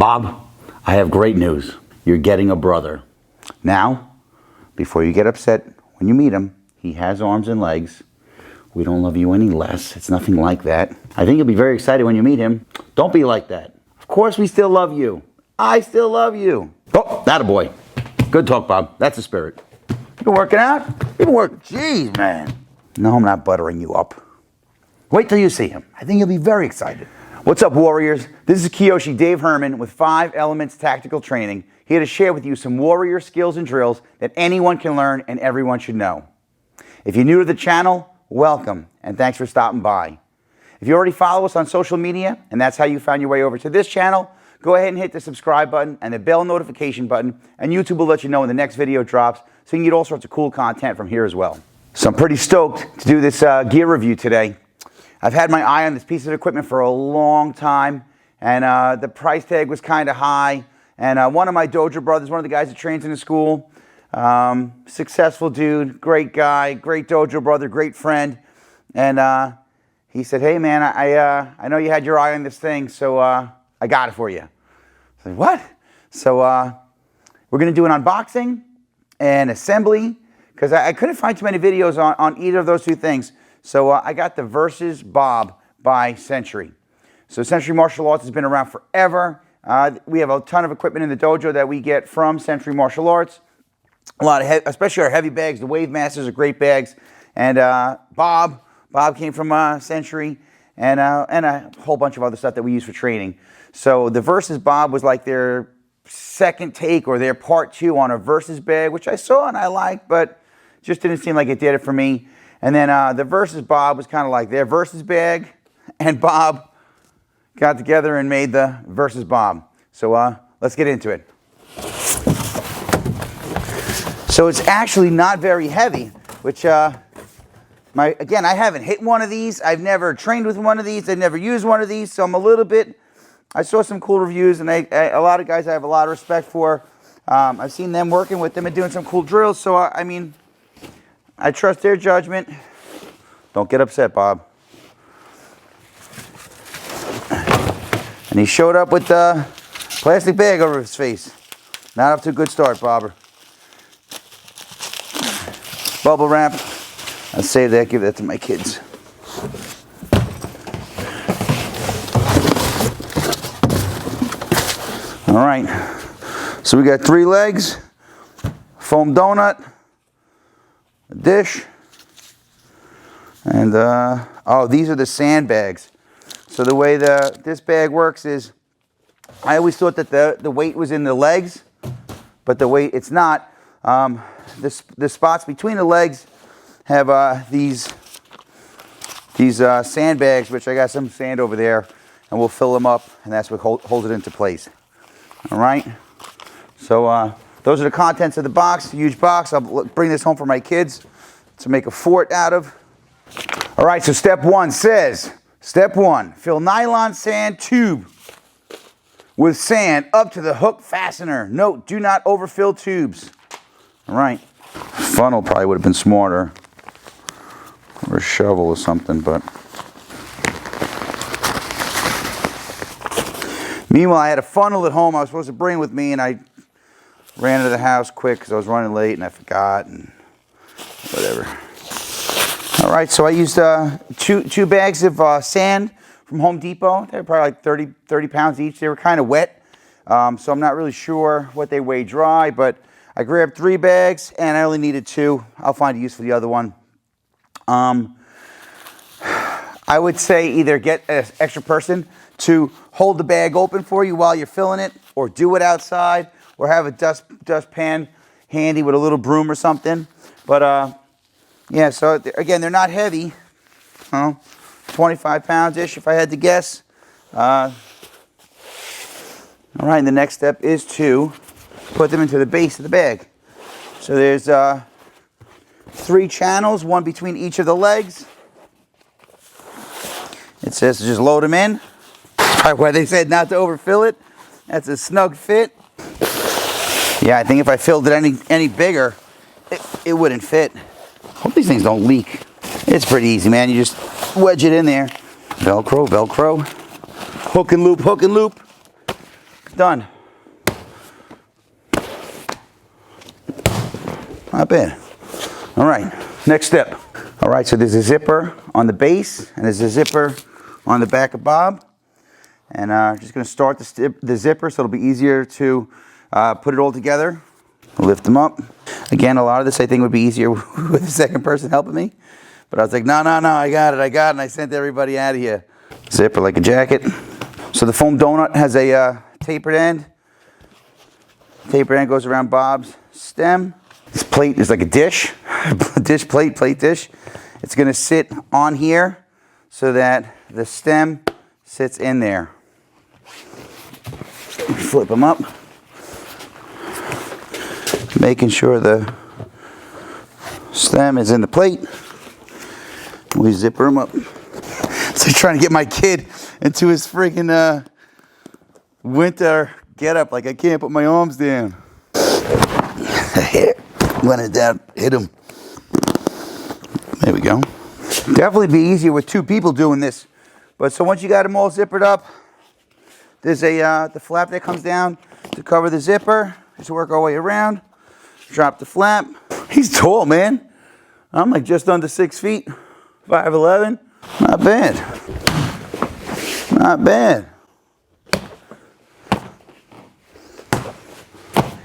Bob, I have great news. You're getting a brother. Now, before you get upset when you meet him, he has arms and legs. We don't love you any less. It's nothing like that. I think you'll be very excited when you meet him. Don't be like that. Of course we still love you. I still love you. Oh, attaboy. Good talk, Bob. That's the spirit. You been working out? You've been working. Jeez, man. No, I'm not buttering you up. Wait till you see him. I think you'll be very excited. What's up, Warriors? This is Kiyoshi Dave Herman with 5 Elements Tactical Training, here to share with you some warrior skills and drills that anyone can learn and everyone should know. If you're new to the channel, welcome, and thanks for stopping by. If you already follow us on social media, and that's how you found your way over to this channel, go ahead and hit the subscribe button and the bell notification button, and YouTube will let you know when the next video drops, so you can get all sorts of cool content from here as well. So I'm pretty stoked to do this gear review today. I've had my eye on this piece of equipment for a long time, and the price tag was kind of high. And one of my dojo brothers, one of the guys that trains in the school, successful dude, great guy, great dojo brother, great friend. And he said, hey man, I know you had your eye on this thing, so I got it for you. I said, what? So we're going to do an unboxing and assembly, because I couldn't find too many videos on either of those two things. So I got the Versus Bob by Century. So Century Martial Arts has been around forever. We have a ton of equipment in the dojo that we get from Century Martial Arts. A lot of, especially our heavy bags. The Wave Masters are great bags. And Bob came from Century, and a whole bunch of other stuff that we use for training. So the Versus Bob was like their second take or their part 2 on a Versus bag, which I saw and I liked, but just didn't seem like it did it for me. And then the Versus Bob was kind of like their Versus bag, and Bob got together and made the Versus Bob. So let's get into it. So it's actually not very heavy, which again, I haven't hit one of these. I've never trained with one of these. I've never used one of these, so I'm a little bit. I saw some cool reviews, and a lot of guys I have a lot of respect for. I've seen them working with them and doing some cool drills. So I mean, I trust their judgment. Don't get upset, Bob. And he showed up with the plastic bag over his face. Not off to a good start, Bobber. Bubble wrap. I'll save that, give that to my kids. All right. So we got 3 legs, foam donut, a dish, and oh, these are the sandbags. So the way this bag works is, I always thought that the weight was in the legs, but the weight, it's not. The spots between the legs have these sandbags, which I got some sand over there, and we'll fill them up, and that's what holds it into place. All right. So those are the contents of the box, huge box. I'll bring this home for my kids to make a fort out of. All right, so step 1 says, step 1, fill nylon sand tube with sand up to the hook fastener. Note, do not overfill tubes. All right. Funnel probably would have been smarter, or a shovel or something, but. Meanwhile, I had a funnel at home I was supposed to bring with me, and I ran into the house quick because I was running late and I forgot and whatever. All right, so I used 2 bags of sand from Home Depot. They were probably like 30 pounds each. They were kind of wet, so I'm not really sure what they weigh dry, but I grabbed 3 bags and I only needed 2. I'll find a use for the other one. I would say either get an extra person to hold the bag open for you while you're filling it, or do it outside, or have a dustpan handy with a little broom or something. But yeah, so again, they're not heavy. 25 pounds-ish if I had to guess. All right, and the next step is to put them into the base of the bag. So there's 3 channels, 1 between each of the legs. It says to just load them in. Why they said not to overfill it. That's a snug fit. Yeah, I think if I filled it any bigger, it wouldn't fit. Hope these things don't leak. It's pretty easy, man. You just wedge it in there. Velcro, Velcro. Hook and loop, hook and loop. Done. Not bad. All right, next step. All right, so there's a zipper on the base and there's a zipper on the back of Bob. And just gonna start the zipper so it'll be easier to put it all together. Lift them up. Again, a lot of this I think would be easier with the second person helping me. But I was like, no, I got it, and I sent everybody out of here. Zipper like a jacket. So the foam donut has a tapered end. Tapered end goes around Bob's stem. This plate is like a dish, plate dish. It's gonna sit on here so that the stem sits in there. Flip them up. Making sure the stem is in the plate. We zipper them up. So trying to get my kid into his freaking winter getup. Like I can't put my arms down. When it's down, hit him. There we go. Definitely be easier with two people doing this. But so once you got them all zippered up, there's the flap that comes down to cover the zipper. Just work our way around. Drop the flap. He's tall, man. I'm like just under 6 feet. 5'11". Not bad. Not bad.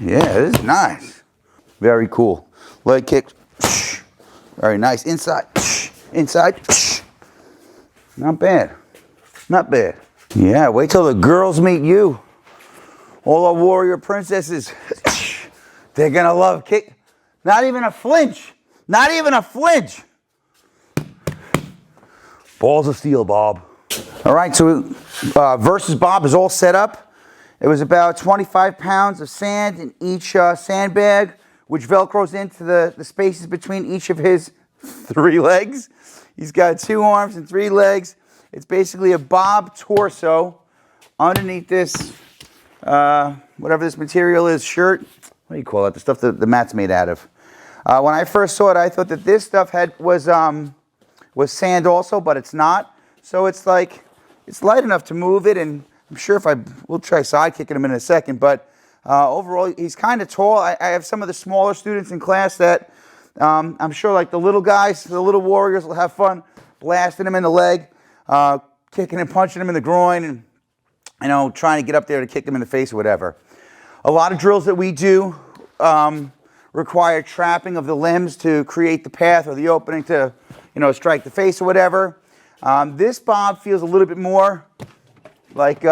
Yeah, this is nice. Very cool. Leg kick. Very nice. Inside. Inside. Not bad. Not bad. Yeah, wait till the girls meet you. All our warrior princesses. They're gonna love kick. Not even a flinch. Not even a flinch. Balls of steel, Bob. All right, so versus Bob is all set up. It was about 25 pounds of sand in each sandbag, which velcros into the spaces between each of his 3 legs. He's got 2 arms and 3 legs. It's basically a Bob torso underneath this, whatever this material is, shirt. What do you call it? The stuff that the mat's made out of. When I first saw it, I thought that this stuff was sand also, but it's not. So it's like, it's light enough to move it, and I'm sure we'll try side kicking him in a second, but overall, he's kind of tall. I have some of the smaller students in class that I'm sure like the little guys, the little warriors will have fun blasting him in the leg, kicking and punching him in the groin, and, you know, trying to get up there to kick him in the face or whatever. A lot of drills that we do require trapping of the limbs to create the path or the opening to, you know, strike the face or whatever. This Bob feels a little bit more like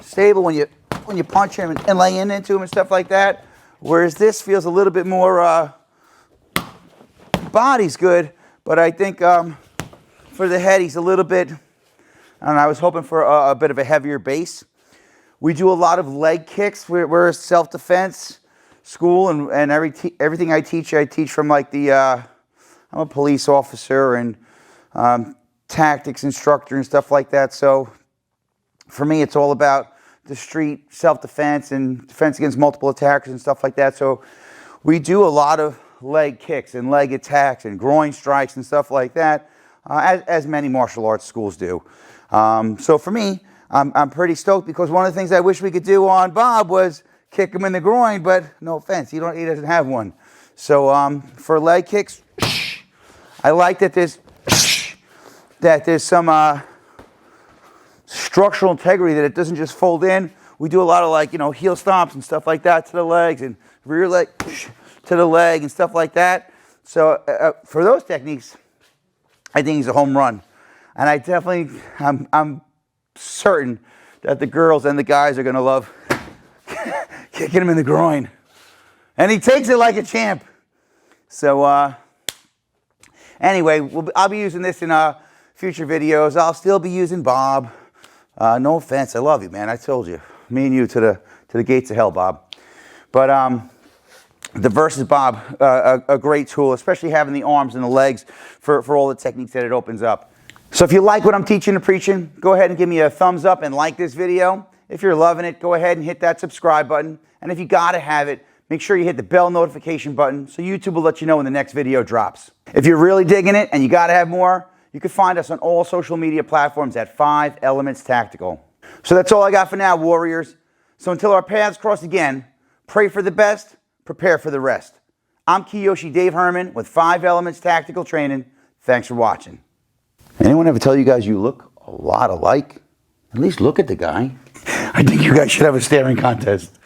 stable when you punch him and lay into him and stuff like that. Whereas this feels a little bit more body's good, but I think for the head he's a little bit. And I was hoping for a bit of a heavier base. We do a lot of leg kicks. We're a self-defense school, and everything I teach from like the. I'm a police officer and tactics instructor and stuff like that. So for me, it's all about the street self-defense and defense against multiple attackers and stuff like that. So we do a lot of leg kicks and leg attacks and groin strikes and stuff like that, as many martial arts schools do. So for me, I'm pretty stoked because one of the things I wish we could do on Bob was kick him in the groin, but no offense, he doesn't have one. So for leg kicks, I like that there's some structural integrity, that it doesn't just fold in. We do a lot of, like, you know, heel stomps and stuff like that to the legs, and rear leg to the leg and stuff like that. So for those techniques, I think he's a home run. And I'm certain that the girls and the guys are going to love kicking him in the groin. And he takes it like a champ. So anyway, I'll be using this in future videos. I'll still be using Bob. No offense, I love you, man. I told you, me and you to the gates of hell, Bob. But the Versus Bob, a great tool, especially having the arms and the legs for all the techniques that it opens up. So if you like what I'm teaching and preaching, go ahead and give me a thumbs up and like this video. If you're loving it, go ahead and hit that subscribe button. And if you gotta have it, make sure you hit the bell notification button so YouTube will let you know when the next video drops. If you're really digging it and you gotta have more, you can find us on all social media platforms at 5 Elements Tactical. So that's all I got for now, Warriors. So until our paths cross again, pray for the best, prepare for the rest. I'm Kiyoshi Dave Herman with 5 Elements Tactical Training. Thanks for watching. Anyone ever tell you guys you look a lot alike? At least look at the guy. I think you guys should have a staring contest.